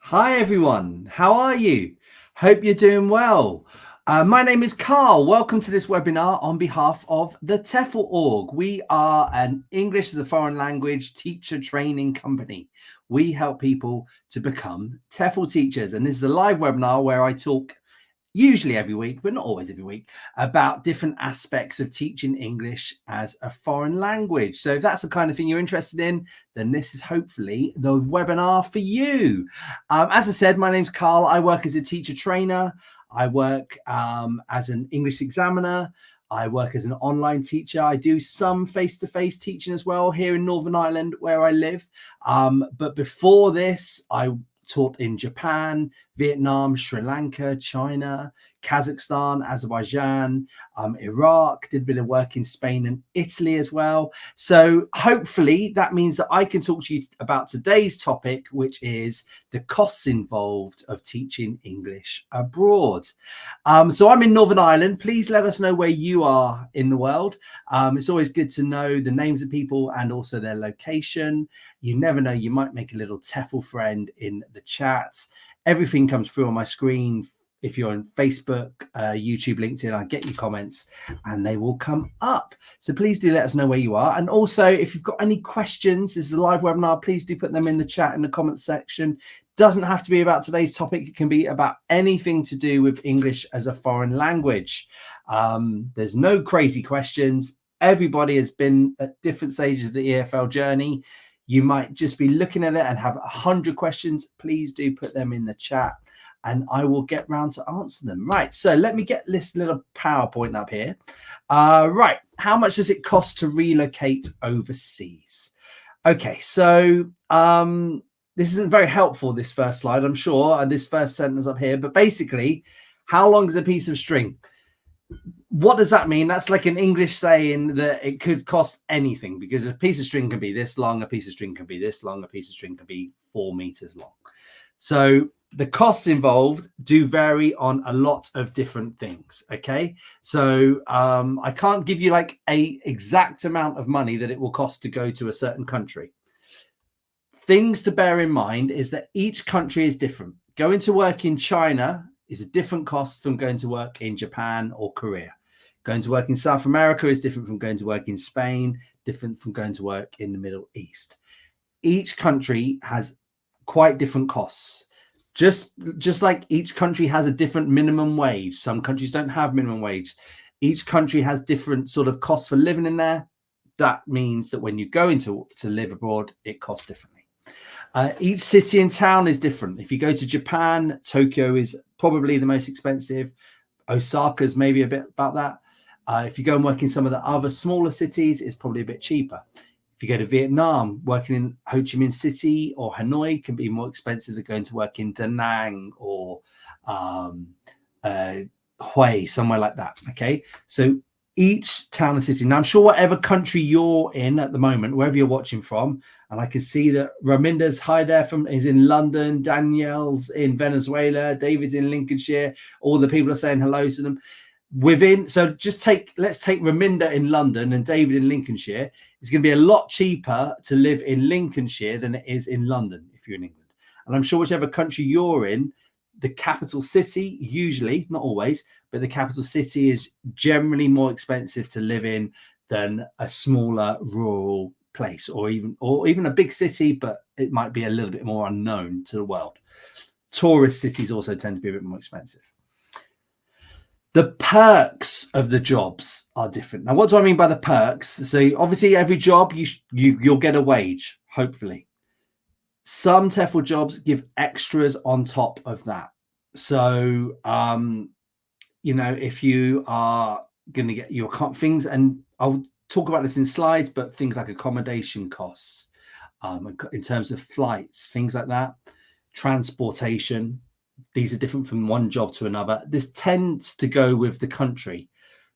Hi everyone, how are you? Hope you're doing well. My name is Carl. Welcome to this webinar on behalf of the TEFL org. We are an English as a foreign language teacher training company. We help people to become TEFL teachers, and this is a live webinar where I talk usually every week, but not always every week, about different aspects of teaching English as a foreign language. So if that's the kind of thing you're interested in, then this is hopefully the webinar for you. As I said, my name's Carl. I work as a teacher trainer. I work as an English examiner. I work as an online teacher. I do some face-to-face teaching as well here in Northern Ireland where I live. But before this, I taught in Japan, Vietnam, Sri Lanka, China, Kazakhstan, Azerbaijan, Iraq, did a bit of work in Spain and Italy as well. So hopefully that means that I can talk to you about today's topic, which is the costs involved of teaching English abroad. So I'm in Northern Ireland. Please let us know where you are in the world. It's always good to know the names of people and also their location. You never know, you might make a little TEFL friend in the chat. Everything comes through on my screen. If you're on Facebook, YouTube, LinkedIn, I get your comments and they will come up. So please do let us know where you are. And also, if you've got any questions, this is a live webinar, please do put them in the chat in the comments section. Doesn't have to be about today's topic. It can be about anything to do with English as a foreign language. There's no crazy questions. Everybody has been at different stages of the EFL journey. You might just be looking at it and have 100 questions. Please do put them in the chat and I will get round to answer them. Right, so let me get this little PowerPoint up here. Right, how much does it cost to relocate overseas? Okay, so this isn't very helpful, this first slide, I'm sure, and this first sentence up here, but basically, how long is a piece of string? What does that mean? That's like an English saying that it could cost anything, because a piece of string can be this long, a piece of string can be this long, a piece of string can be 4 meters long. So the costs involved do vary on a lot of different things. Okay, so I can't give you like a exact amount of money that it will cost to go to a certain country. Things to bear in mind is that each country is different. Going to work in China is a different cost from going to work in Japan or Korea. Going to work in South America is different from going to work in Spain, different from going to work in the Middle East. Each country has quite different costs. Just like each country has a different minimum wage. Some countries don't have minimum wage. Each country has different sort of costs for living in there. That means that when you go into to live abroad, it costs differently. Each city and town is different. If you go to Japan, Tokyo is probably the most expensive. Osaka's maybe a bit about that. If you go and work in some of the other smaller cities, it's probably a bit cheaper. If you go to Vietnam, working in Ho Chi Minh City or Hanoi can be more expensive than going to work in Da Nang or Hue, somewhere like that. Okay, so each town and city. Now, I'm sure whatever country you're in at the moment, wherever you're watching from, and I can see that Raminda's hi there is in London, Danielle's in Venezuela, David's in Lincolnshire. All the people are saying hello to them. So let's take Raminda in London and David in Lincolnshire. It's going to be a lot cheaper to live in Lincolnshire than it is in London if you're in England. And I'm sure whichever country you're in, the capital city, usually, not always, but the capital city is generally more expensive to live in than a smaller rural place or even a big city, but it might be a little bit more unknown to the world. Tourist cities also tend to be a bit more expensive. The perks of the jobs are different. Now, what do I mean by the perks? So obviously every job you'll get a wage, hopefully. Some TEFL jobs give extras on top of that. So, if you are going to get your things, and I'll talk about this in slides, but things like accommodation costs, in terms of flights, things like that, transportation, these are different from one job to another. This tends to go with the country.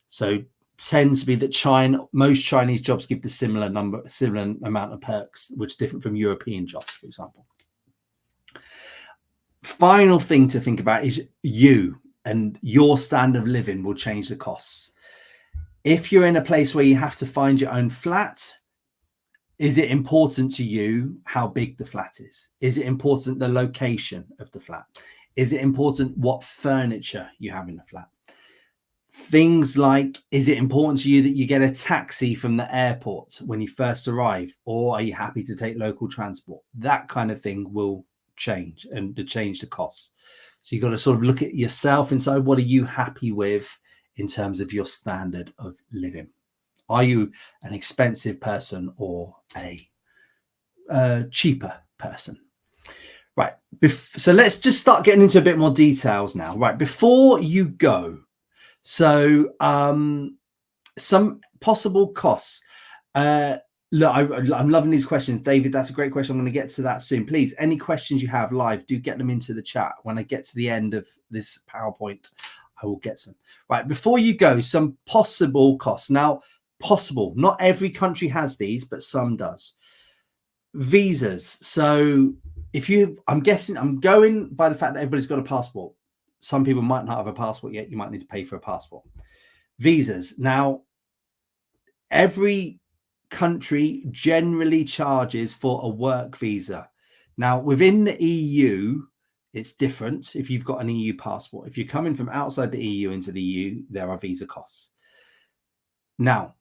So tends to be that most Chinese jobs give the similar amount of perks, which is different from European jobs, for example. Final thing to think about is you and your standard of living will change the costs. If you're in a place where you have to find your own flat, Is it important to you how big the flat is? Is it important the location of the flat? Is it important what furniture you have in the flat? Things like, is it important to you that you get a taxi from the airport when you first arrive, or are you happy to take local transport? That kind of thing will change and to change the costs. So you've got to sort of look at yourself inside. What are you happy with in terms of your standard of living? Are you an expensive person or a cheaper person? Right. So let's just start getting into a bit more details now. Right. Before you go, so some possible costs. Look, I'm loving these questions, David. That's a great question. I'm going to get to that soon. Please, any questions you have live, do get them into the chat. When I get to the end of this PowerPoint, I will get some. Right. Before you go, some possible costs. Now, possible. Not every country has these, but some does. Visas. So if you, I'm guessing, I'm going by the fact that everybody's got a passport. Some people might not have a passport yet. You might need to pay for a passport. Visas. Now, every country generally charges for a work visa. Now, within the EU, it's different if you've got an EU passport. If you're coming from outside the EU into the EU, there are visa costs. Now,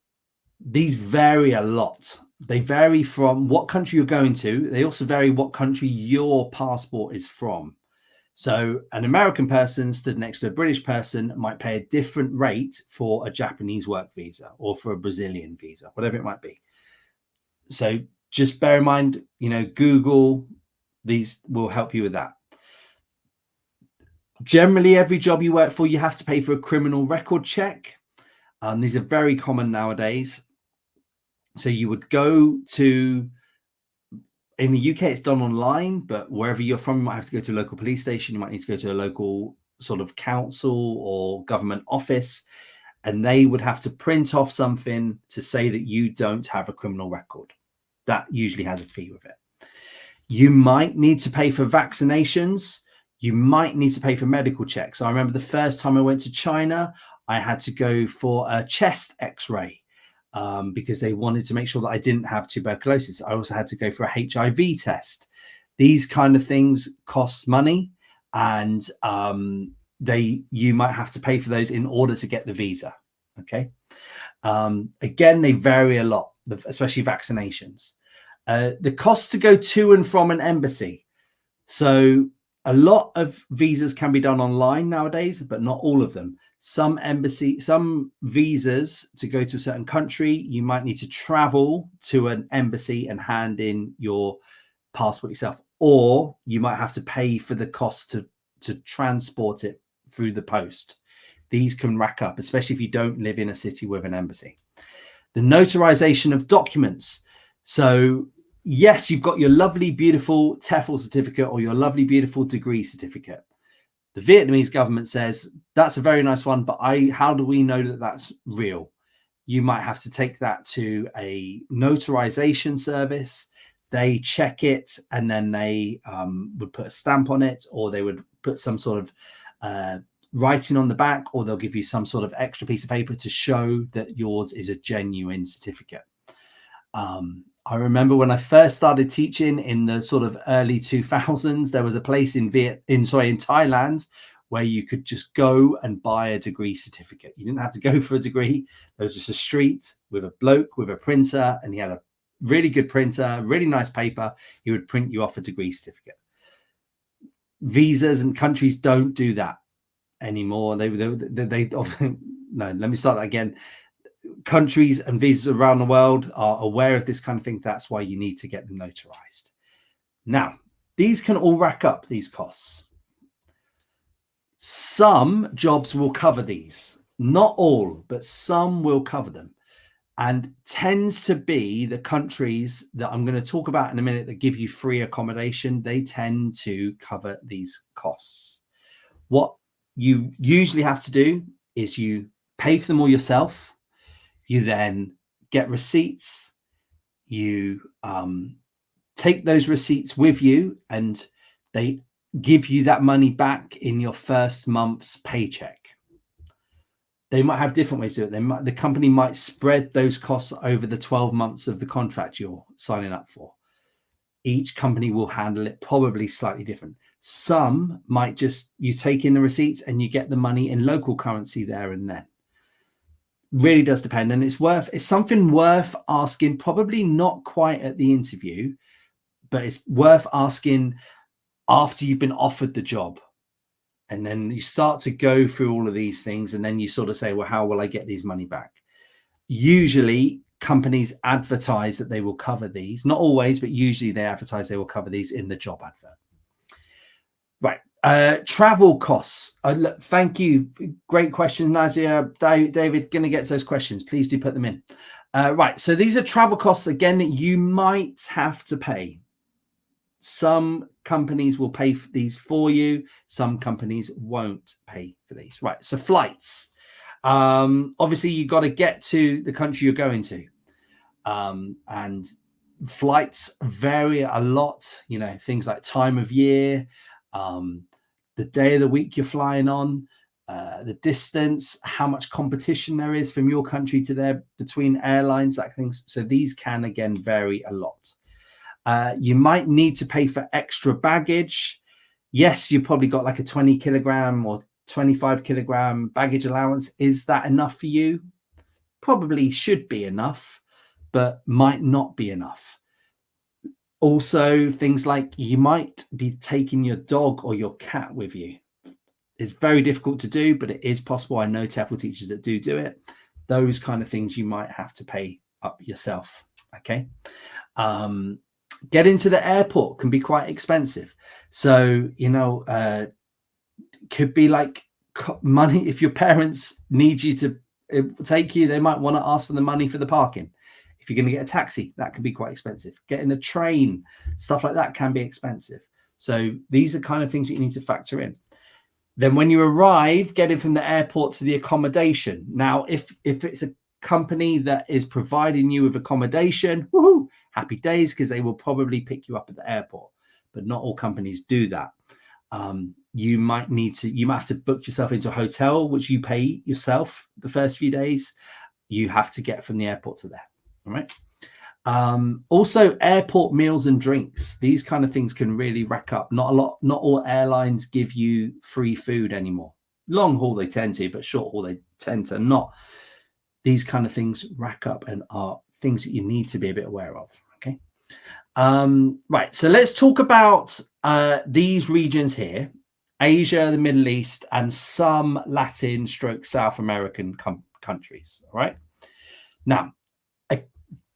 these vary a lot. They vary from what country you're going to. They also vary what country your passport is from. So an American person stood next to a British person might pay a different rate for a Japanese work visa or for a Brazilian visa, whatever it might be. So just bear in mind, you know, Google, these will help you with that. Generally, every job you work for, you have to pay for a criminal record check. These are very common nowadays. So you would go to, in the UK, it's done online, but wherever you're from, you might have to go to a local police station. You might need to go to a local sort of council or government office, and they would have to print off something to say that you don't have a criminal record. That usually has a fee with it. You might need to pay for vaccinations. You might need to pay for medical checks. I remember the first time I went to China, I had to go for a chest x-ray. Because they wanted to make sure that I didn't have tuberculosis. I also had to go for a HIV test. These kind of things cost money, and you might have to pay for those in order to get the visa. Okay. Again, they vary a lot, especially vaccinations. The cost to go to and from an embassy. So a lot of visas can be done online nowadays, but not all of them. Some visas to go to a certain country, you might need to travel to an embassy and hand in your passport yourself, or you might have to pay for the cost to transport it through the post. These can rack up, especially if you don't live in a city with an embassy. The notarization of documents. So yes, you've got your lovely, beautiful TEFL certificate or your lovely, beautiful degree certificate. The Vietnamese government says, that's a very nice one, but how do we know that that's real? You might have to take that to a notarization service. They check it, and then they would put a stamp on it, or they would put some sort of writing on the back, or they'll give you some sort of extra piece of paper to show that yours is a genuine certificate. I remember when I first started teaching in the sort of early 2000s, there was a place in Thailand where you could just go and buy a degree certificate. You didn't have to go for a degree. There was just a street with a bloke with a printer, and he had a really good printer, really nice paper. He would print you off a degree certificate. Visas and countries don't do that anymore. They often, no, let me start that again. Countries and visas around the world are aware of this kind of thing. That's why you need to get them notarized. Now, these can all rack up, these costs. Some jobs will cover these, not all, but some will cover them, and tends to be the countries that I'm going to talk about in a minute that give you free accommodation. They tend to cover these costs. What you usually have to do is you pay for them all yourself. You then get receipts. You take those receipts with you, and they give you that money back in your first month's paycheck. They might have different ways to do it. The company might spread those costs over the 12 months of the contract you're signing up for. Each company will handle it probably slightly different. Some might just, you take in the receipts and you get the money in local currency there and then. Really does depend. And it's something worth asking, probably not quite at the interview, but it's worth asking after you've been offered the job. And then you start to go through all of these things, and then you sort of say, well, how will I get these money back? Usually companies advertise that they will cover these. Not always, but usually they advertise they will cover these in the job advert. Right. Travel costs. Thank you. Great question, Nazia. David, going to get to those questions. Please do put them in. Right. So these are travel costs, again, that you might have to pay. Some companies will pay for these for you. Some companies won't pay for these. Right. So flights. Obviously, you've got to get to the country you're going to. And flights vary a lot. You know, things like time of year, the day of the week you're flying on, the distance, how much competition there is from your country to there between airlines, that things. So these can, again, vary a lot. You might need to pay for extra baggage. Yes, you probably got like a 20 kilogram or 25 kilogram baggage allowance. Is that enough for you? Probably should be enough, but might not be enough. Also, things like you might be taking your dog or your cat with you. It's very difficult to do, but it is possible. I know TEFL teachers that do it. Those kind of things you might have to pay up yourself. Okay. Getting to the airport can be quite expensive. So, you know, could be like money. If your parents need you to take you, they might want to ask for the money for the parking. If you're going to get a taxi, that can be quite expensive. Getting a train, stuff like that can be expensive. So these are kind of things that you need to factor in. Then when you arrive, getting from the airport to the accommodation. Now, if it's a company that is providing you with accommodation, woohoo, happy days, because they will probably pick you up at the airport. But not all companies do that. You might have to book yourself into a hotel, which you pay yourself the first few days. You have to get from the airport to there. All right. Also, airport meals and drinks. These kind of things can really rack up. Not all airlines give you free food anymore. Long haul they tend to, but short haul they tend to not. These kind of things rack up and are things that you need to be a bit aware of. Okay. Right. So let's talk about these regions here: Asia, the Middle East, and some Latin / South American countries. All right. Now,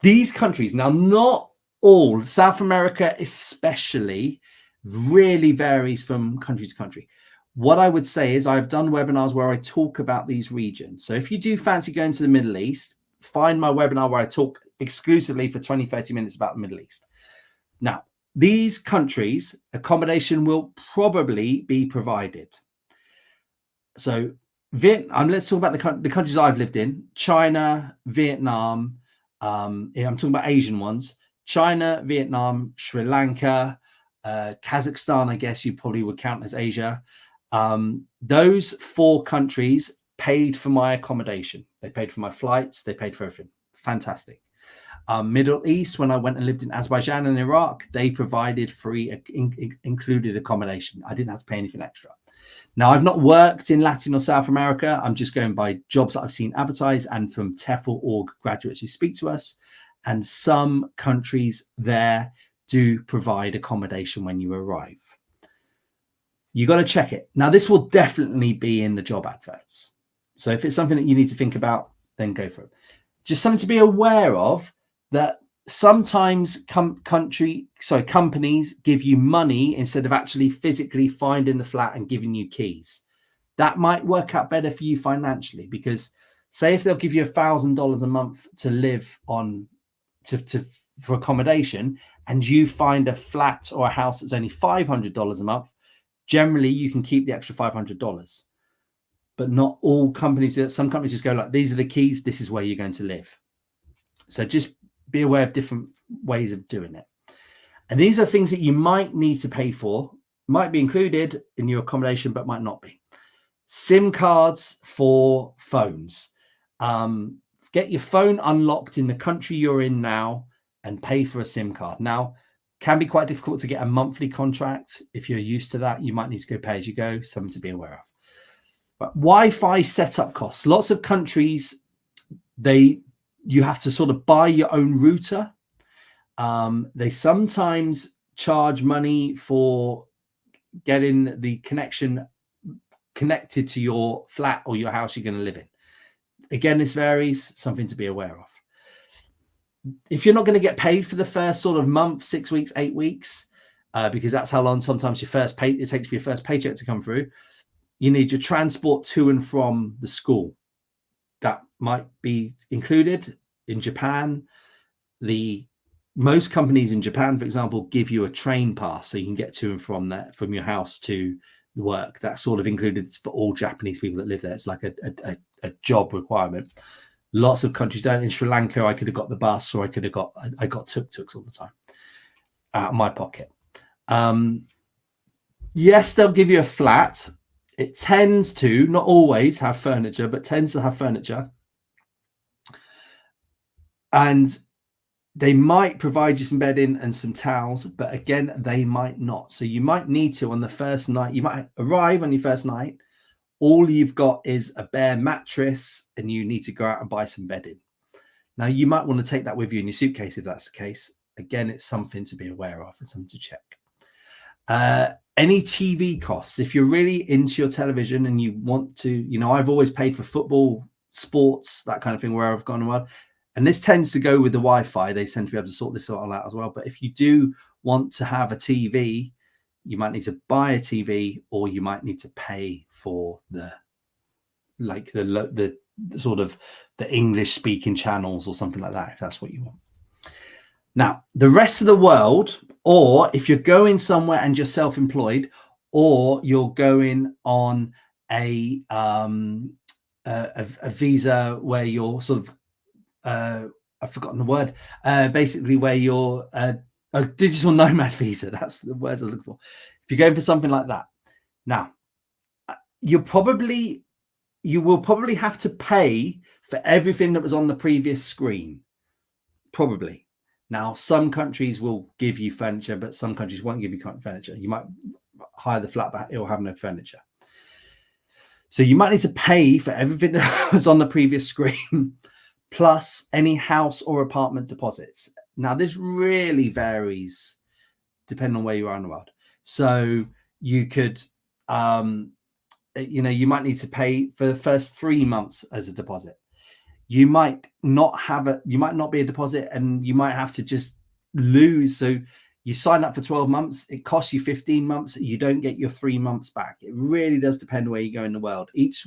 these countries, now not all, South America especially, really varies from country to country. What I would say is I've done webinars where I talk about these regions. So if you do fancy going to the Middle East, find my webinar where I talk exclusively for 20, 30 minutes about the Middle East. Now, these countries, accommodation will probably be provided. So Vietnam, let's talk about the countries I've lived in: China, Vietnam. I'm talking about Asian ones: China, Vietnam, Sri Lanka, Kazakhstan. I guess you probably would count as Asia. Those 4 countries paid for my accommodation. They paid for my flights. They paid for everything. Fantastic. Middle East, when I went and lived in Azerbaijan and Iraq, they provided free, included accommodation. I didn't have to pay anything extra. Now, I've not worked in Latin or South America. I'm just going by jobs that I've seen advertised and from TEFL org graduates who speak to us. And some countries there do provide accommodation when you arrive. You got to check it. Now, this will definitely be in the job adverts. So if it's something that you need to think about, then go for it. Just something to be aware of, that sometimes companies give you money instead of actually physically finding the flat and giving you keys. That might work out better for you financially, because say if they'll give you $1,000 a month to live on for accommodation, and you find a flat or a house that's only $500 a month, generally you can keep the extra $500. But not all companies. Some companies just go like, these are the keys, this is where you're going to live. So just be aware of different ways of doing it. And these are things that you might need to pay for, might be included in your accommodation, but might not be. SIM cards for phones. Get your phone unlocked in the country you're in now and pay for a SIM card. Now, can be quite difficult to get a monthly contract. If you're used to that, you might need to go pay as you go, something to be aware of. But Wi-Fi setup costs. Lots of countries, you have to sort of buy your own router. They sometimes charge money for getting the connection connected to your flat or your house you're going to live in. Again, this varies, something to be aware of. If you're not going to get paid for the first sort of month, 6 weeks, 8 weeks, because that's how long sometimes it takes for your first paycheck to come through, you need your transport to and from the school. That might be included. In Japan, most companies in Japan, for example, give you a train pass so you can get to and from your house to work. That's sort of included for all Japanese people that live there. It's like a job requirement. Lots of countries don't. In Sri Lanka, I could have got the bus, or I got tuk-tuks all the time out of my pocket. Yes, they'll give you a flat. It tends to, not always have furniture, but tends to have furniture. And they might provide you some bedding and some towels, but again, they might not. So you might need to, on the first night, you might arrive on your first night, all you've got is a bare mattress and you need to go out and buy some bedding. Now, you might want to take that with you in your suitcase if that's the case. Again, it's something to be aware of and something to check. Any TV costs, if you're really into your television and you want to, I've always paid for football, sports, that kind of thing where I've gone around. And this tends to go with the Wi-Fi. They tend to be able to sort this all out as well. But if you do want to have a TV, you might need to buy a TV, or you might need to pay for the sort of the English speaking channels or something like that, if that's what you want. Now, the rest of the world, or if you're going somewhere and you're self-employed, or you're going on a visa where you're sort of I've forgotten the word. Basically, where you're a digital nomad visa. That's the words I'm looking for. If you're going for something like that, now you will probably have to pay for everything that was on the previous screen. Probably. Now, some countries will give you furniture, but some countries won't give you furniture. You might hire the flat, but it will have no furniture. So you might need to pay for everything that was on the previous screen, plus any house or apartment deposits. Now, this really varies depending on where you are in the world. So you could, you might need to pay for the first 3 months as a deposit. You might not be a deposit, and you might have to just lose. So you sign up for 12 months, it costs you 15 months, you don't get your 3 months back. It really does depend where you go in the world. Each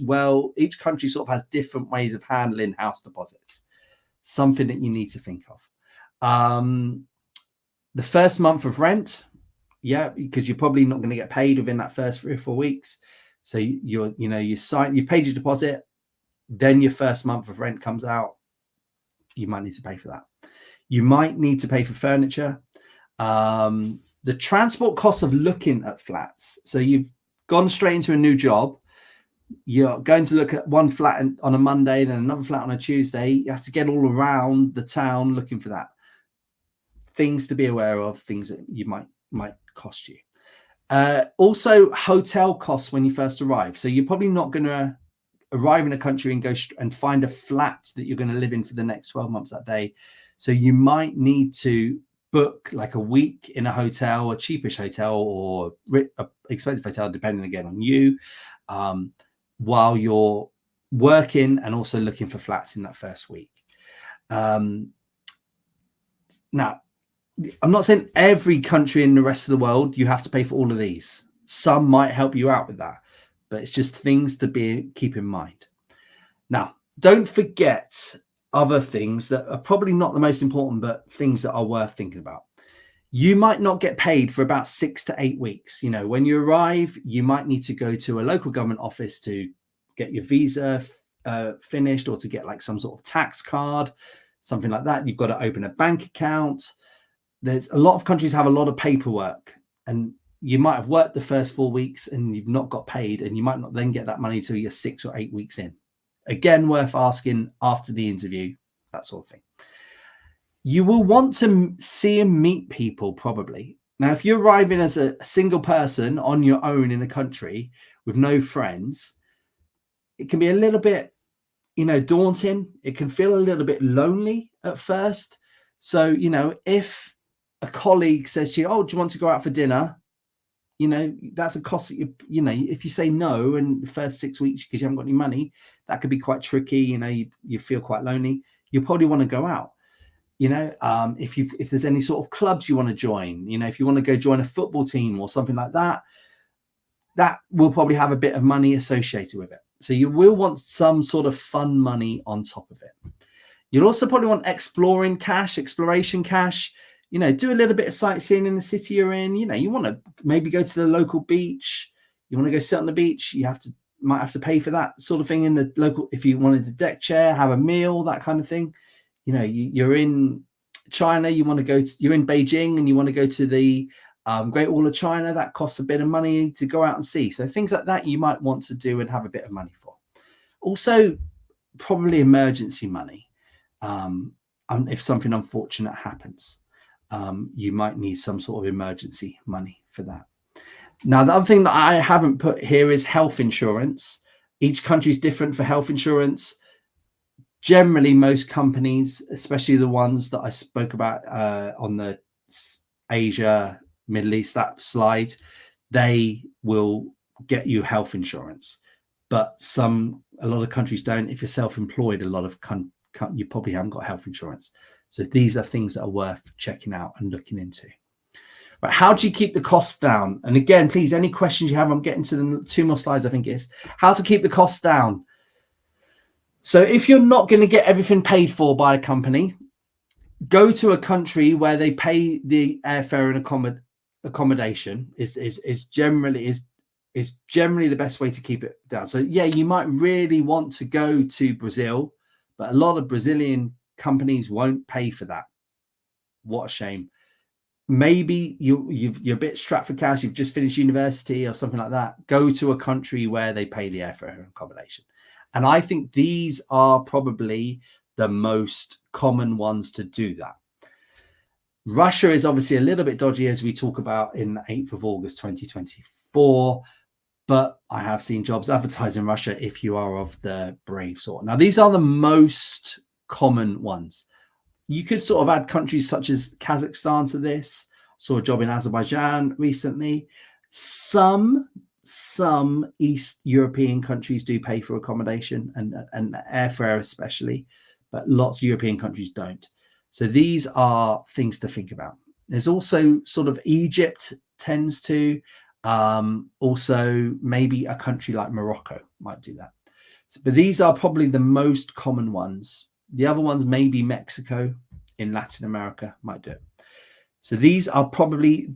country sort of has different ways of handling house deposits. Something that you need to think of. The first month of rent, because you're probably not going to get paid within that first 3 or 4 weeks. So you've paid your deposit, then your first month of rent comes out. You might need to pay for that. You might need to pay for furniture. The transport costs of looking at flats. So you've gone straight into a new job. You're going to look at one flat on a Monday, then another flat on a Tuesday. You have to get all around the town looking for that. Things to be aware of, things that you might cost you. Also, hotel costs when you first arrive. So you're probably not going to arrive in a country and go and find a flat that you're going to live in for the next 12 months that day. So you might need to book like a week in a hotel, a cheapish hotel, or a expensive hotel, depending again on you, while you're working and also looking for flats in that first week. Now, I'm not saying every country in the rest of the world you have to pay for all of these. Some might help you out with that, but it's just things to keep in mind. Now, don't forget other things that are probably not the most important, but things that are worth thinking about. You might not get paid for about 6 to 8 weeks. When you arrive, you might need to go to a local government office to get your visa finished, or to get like some sort of tax card, something like that. You've got to open a bank account. There's a lot of countries have a lot of paperwork, and you might have worked the first 4 weeks and you've not got paid, and you might not then get that money till you're 6 or 8 weeks in. Again, worth asking after the interview, that sort of thing. You will want to see and meet people probably. Now, if you're arriving as a single person on your own in a country with no friends, it can be a little bit, daunting. It can feel a little bit lonely at first. So, if a colleague says to you, oh, do you want to go out for dinner? That's a cost that if you say no in the first 6 weeks because you haven't got any money, that could be quite tricky. You feel quite lonely. You probably want to go out. If there's any sort of clubs you want to join, if you want to go join a football team or something like that, that will probably have a bit of money associated with it. So you will want some sort of fun money on top of it. You'll also probably want exploration cash. Do a little bit of sightseeing in the city you're in. You want to maybe go to the local beach. You want to go sit on the beach. Might have to pay for that sort of thing in the local. If you wanted a deck chair, have a meal, that kind of thing. You're in China. You're in Beijing and you want to go to the Great Wall of China. That costs a bit of money to go out and see. So things like that you might want to do and have a bit of money for. Also, probably emergency money. If something unfortunate happens, you might need some sort of emergency money for that. Now, the other thing that I haven't put here is health insurance. Each country is different for health insurance. Generally, most companies, especially the ones that I spoke about on the Asia, Middle East, that slide, they will get you health insurance. But a lot of countries don't. If you're self-employed, a lot of you probably haven't got health insurance. So these are things that are worth checking out and looking into. But how do you keep the costs down? And again, please, any questions you have, I'm getting to the 2 more slides, I think it is. How to keep the costs down. So if you're not going to get everything paid for by a company, go to a country where they pay the airfare and accommodation is generally the best way to keep it down. So yeah, you might really want to go to Brazil, but a lot of Brazilian companies won't pay for that. What a shame. Maybe you're a bit strapped for cash. You've just finished university or something like that. Go to a country where they pay the airfare and accommodation. And I think these are probably the most common ones to do that. Russia is obviously a little bit dodgy, as we talk about in the 8th of August 2024. But I have seen jobs advertised in Russia if you are of the brave sort. Now, these are the most common ones. You could sort of add countries such as Kazakhstan to this. Saw a job in Azerbaijan recently. Some East European countries do pay for accommodation and airfare especially, but lots of European countries don't. So these are things to think about. There's also sort of Egypt tends to, also maybe a country like Morocco might do that. But these are probably the most common ones. The other ones, maybe Mexico in Latin America might do it. So these are probably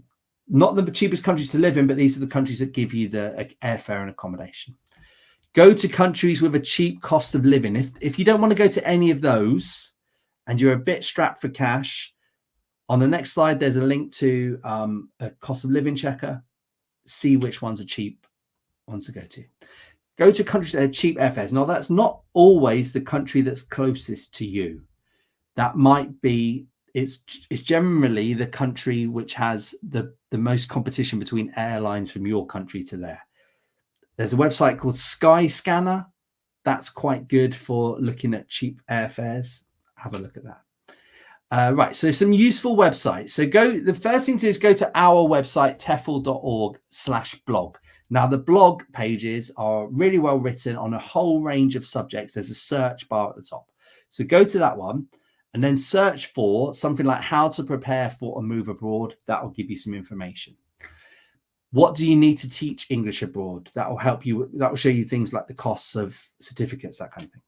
not the cheapest countries to live in, but these are the countries that give you the airfare and accommodation. Go to countries with a cheap cost of living. If you don't want to go to any of those and you're a bit strapped for cash, on the next slide, there's a link to a cost of living checker. See which ones are cheap ones to go to. Go to countries that have cheap airfares. Now, that's not always the country that's closest to you. That might be, it's generally the country which has the most competition between airlines from your country to there. There's a website called Skyscanner. That's quite good for looking at cheap airfares. Have a look at that. Right, so some useful websites. So the first thing to do is go to our website, TEFL.org/blog. Now, the blog pages are really well written on a whole range of subjects. There's a search bar at the top. So go to that one and then search for something like how to prepare for a move abroad. That will give you some information. What do you need to teach English abroad? That will help you. That will show you things like the costs of certificates, that kind of thing.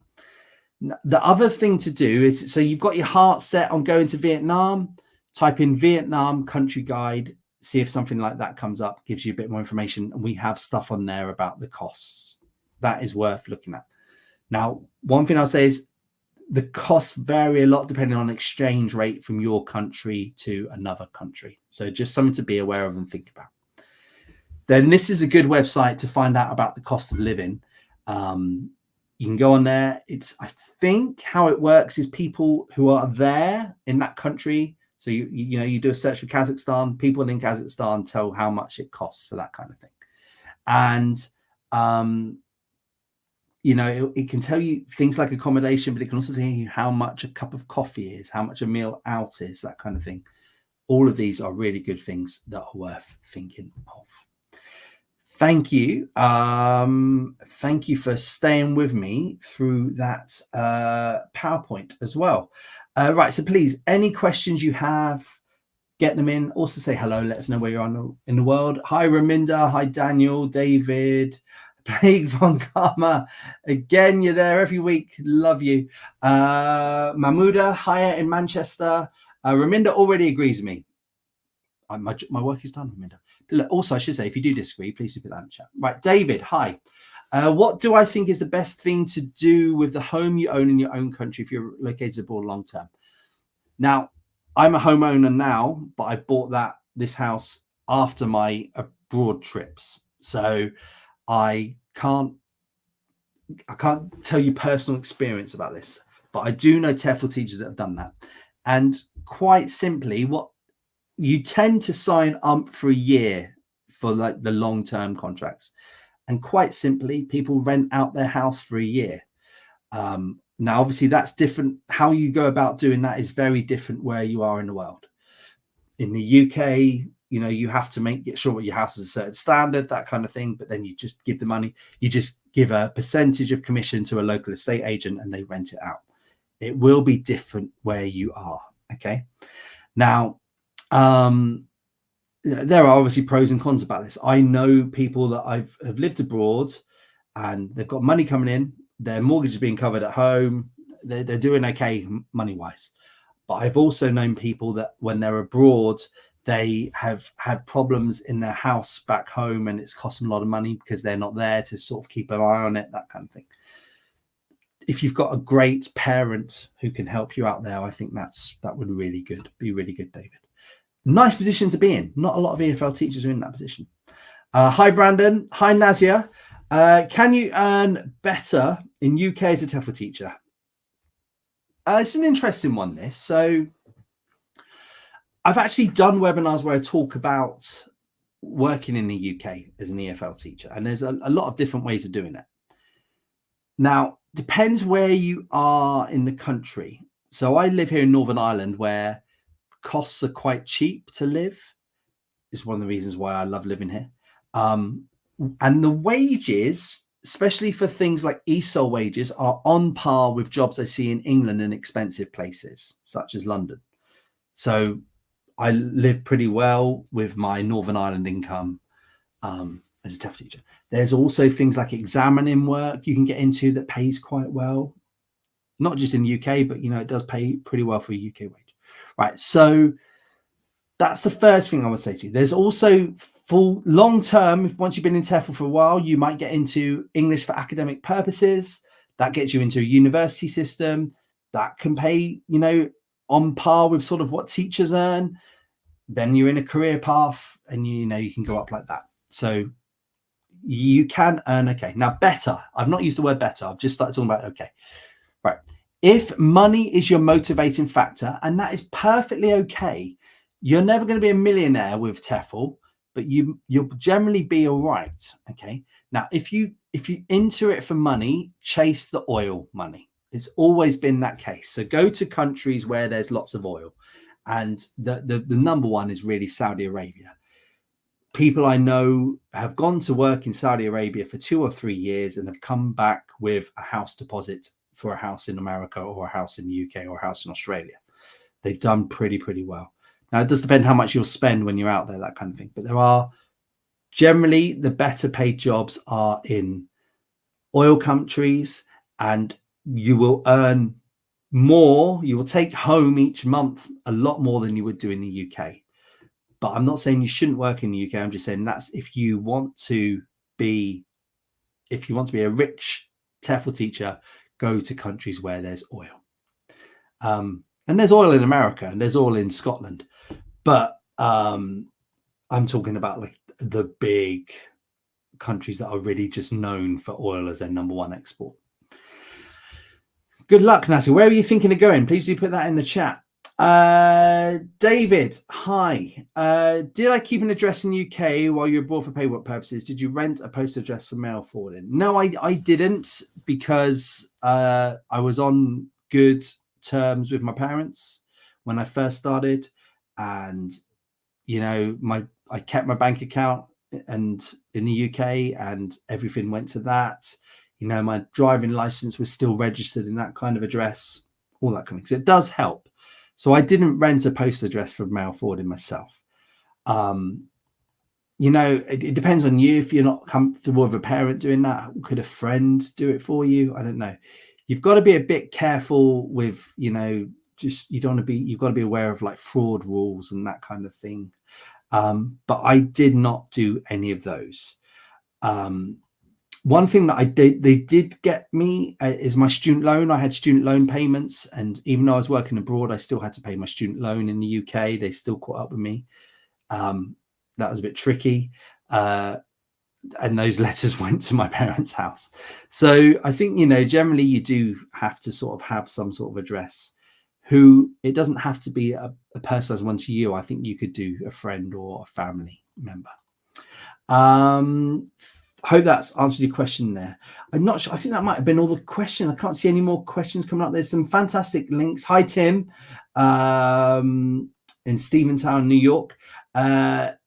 The other thing to do is, so you've got your heart set on going to Vietnam, type in Vietnam country guide, see if something like that comes up, gives you a bit more information. And we have stuff on there about the costs. That is worth looking at. Now, one thing I'll say is the costs vary a lot depending on exchange rate from your country to another country. So just something to be aware of and think about. then this is a good website to find out about the cost of living. You can go on there. I think how it works is people who are there in that country. So you do a search for Kazakhstan, people in Kazakhstan tell how much it costs for that kind of thing. And it can tell you things like accommodation, but it can also tell you how much a cup of coffee is, how much a meal out is, that kind of thing. All of these are really good things that are worth thinking of. Thank you. Thank you for staying with me through that PowerPoint as well. Right, so please, any questions you have, get them in. Also say hello, let us know where you're on in the world. Hi, Raminda. Hi, Daniel, David, Plague von Karma. Again, you're there every week. Love you. Mahmuda, hiya in Manchester. Raminda already agrees with me. My work is done, Raminda. Also, I should say, if you do disagree, please do put that in the chat. Right, David, hi. What do I think is the best thing to do with the home you own in your own country if you're located abroad long term? Now, I'm a homeowner now, but I bought this house after my abroad trips. So I can't tell you personal experience about this, but I do know TEFL teachers that have done that. And quite simply, what you tend to sign up for a year for like the long-term contracts. And quite simply, people rent out their house for a year. Now, obviously, that's different. How you go about doing that is very different where you are in the world. In the UK, you have to make sure your house is a certain standard, that kind of thing. But then you just give the money. You just give a percentage of commission to a local estate agent and they rent it out. It will be different where you are. Okay. Now, there are obviously pros and cons about this. I know people that have lived abroad and they've got money coming in. Their mortgage is being covered at home. They're doing okay money-wise. But I've also known people that when they're abroad, they have had problems in their house back home and it's cost them a lot of money because they're not there to sort of keep an eye on it, that kind of thing. If you've got a great parent who can help you out there, I think that would be really good, David. Nice position to be in. Not a lot of EFL teachers are in that position. Hi, Brandon. Hi, Nazia. Can you earn better in UK as a TEFL teacher? It's an interesting one, this. So I've actually done webinars where I talk about working in the UK as an EFL teacher, and there's a lot of different ways of doing it. Now, depends where you are in the country. So I live here in Northern Ireland where costs are quite cheap to live. It's one of the reasons why I love living here. And the wages, especially for things like ESOL wages, are on par with jobs I see in England in expensive places, such as London. So I live pretty well with my Northern Ireland income as a TEFL teacher. There's also things like examining work you can get into that pays quite well. Not just in the UK, but, it does pay pretty well for a UK wage. Right, so that's the first thing I would say to you. There's also full long term, once you've been in TEFL for a while, you might get into English for academic purposes. That gets you into a university system that can pay, on par with sort of what teachers earn. Then you're in a career path and, you can go up like that. So you can earn okay. Now, better. I've not used the word better. I've just started talking about okay. Right. If money is your motivating factor, and that is perfectly okay, you're never going to be a millionaire with TEFL, but you'll generally be all right. Okay. Now, if you enter it for money, chase the oil money. It's always been that case. So go to countries where there's lots of oil, and the number one is really Saudi Arabia. People I know have gone to work in Saudi Arabia for 2 or 3 years and have come back with a house deposit for a house in America or a house in the UK or a house in Australia. They've done pretty well. Now, it does depend how much you'll spend when you're out there, that kind of thing. But there are generally the better paid jobs are in oil countries, and you will earn more. You will take home each month a lot more than you would do in the UK. But I'm not saying you shouldn't work in the UK. I'm just saying that's if you want to be a rich TEFL teacher, go to countries where there's oil. And there's oil in America and there's oil in Scotland. But I'm talking about like the big countries that are really just known for oil as their #1 export. Good luck, Natty. Where are you thinking of going? Please do put that in the chat. David, hi. Did I keep an address in UK while you were abroad for paperwork purposes? Did you rent a postal address for mail forwarding? No, I didn't, because I was on good terms with my parents when I first started, and I kept my bank account and in the UK, and everything went to that. My driving license was still registered in that kind of address, all that kind of thing. So it does help. So I didn't rent a postal address for mail forwarding myself. It depends on you. If you're not comfortable with a parent doing that, could a friend do it for you? I don't know. You've got to be a bit careful with, you've got to be aware of like fraud rules and that kind of thing. But I did not do any of those. One thing that they did get me is my student loan. I had student loan payments, and even though I was working abroad, I still had to pay my student loan in the UK. They still caught up with me. That was a bit tricky. And those letters went to my parents' house. So I think, generally you do have to sort of have some sort of address. It doesn't have to be a personalized one to you. I think you could do a friend or a family member. Hope that's answered your question there. I'm not sure. I think that might have been all the questions. I can't see any more questions coming up. There's some fantastic links. Hi, Tim, in Steventown, New York. Alan,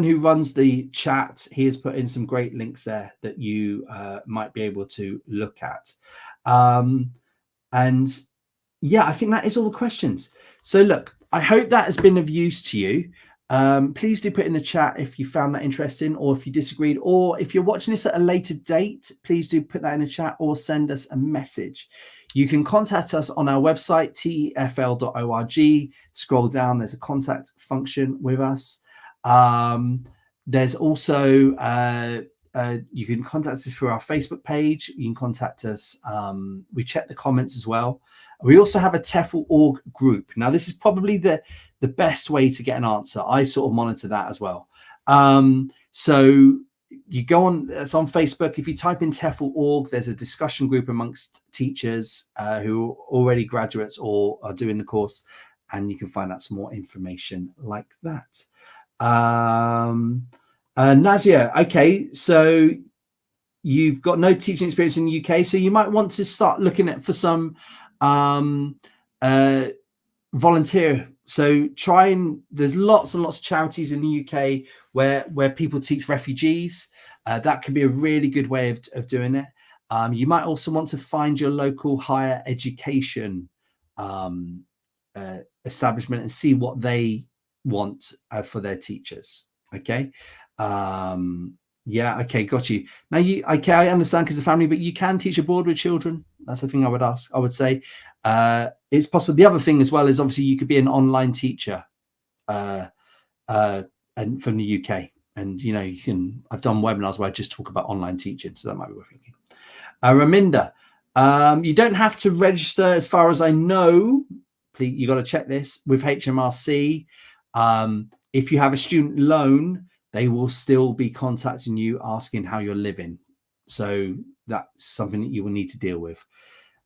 who runs the chat, he has put in some great links there that you might be able to look at. And yeah, I think that is all the questions. So look, I hope that has been of use to you. Please do put in the chat if you found that interesting, or if you disagreed, or if you're watching this at a later date, please do put that in the chat or send us a message. You can contact us on our website, tefl.org. Scroll down, there's a contact function with us. There's also, you can contact us through our Facebook page. You can contact us. We check the comments as well. We also have a TEFL org group. Now, this is probably the best way to get an answer. I sort of monitor that as well. So you go on, it's on Facebook. If you type in TEFL org, there's a discussion group amongst teachers who are already graduates or are doing the course, and you can find out some more information like that. Nadia, okay, so you've got no teaching experience in the UK, so you might want to start looking at for some volunteer. So there's lots and lots of charities in the UK where people teach refugees. That could be a really good way of doing it. You might also want to find your local higher education establishment and see what they want for their teachers. Okay. Yeah, okay, got you. Now I understand because of family, but you can teach abroad with children. That's the thing I would say. It's possible. The other thing as well is obviously you could be an online teacher and from the UK, and I've done webinars where I just talk about online teaching, so that might be worth thinking. Raminda, you don't have to register as far as I know. Please, you got to check this with HMRC. If you have a student loan, they will still be contacting you asking how you're living. So that's something that you will need to deal with.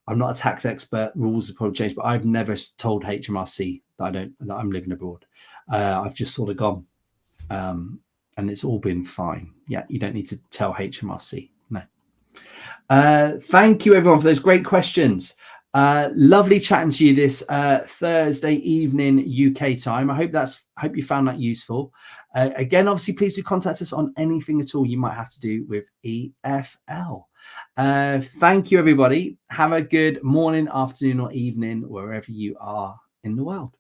I'm not a tax expert. Rules have probably changed, but I've never told HMRC that I'm living abroad. I've just sort of gone, and it's all been fine. Yeah, you don't need to tell HMRC. No. Thank you, everyone, for those great questions. Lovely chatting to you this Thursday evening UK time. I hope you found that useful. Again, obviously, please do contact us on anything at all you might have to do with EFL. Thank you, everybody. Have a good morning, afternoon, or evening wherever you are in the world.